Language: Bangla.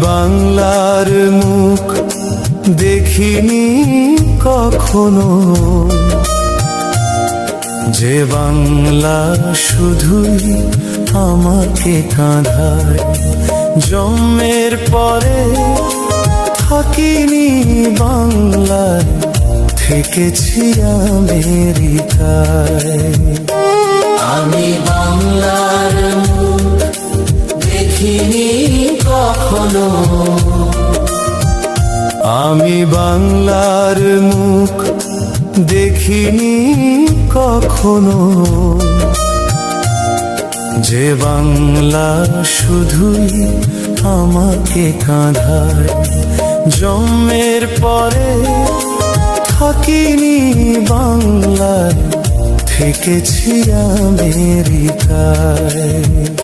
বাংলার মুখ দেখিনি কখনো, যে বাংলা শুধুই আমাকে কাঁধায়। জন্মের পরে থাকিনি বাংলায়, থেকেছি আমেরিকায়। আমি বাংলার মুখ দেখিনি কখনো, আমি বাংলার মুখ দেখিনি কখনো, যে বাংলা শুধুই আমাকে কাঁধায়। জন্মের পরে থাকিনি বাংলায়, থেকেছি আমেরিকায়।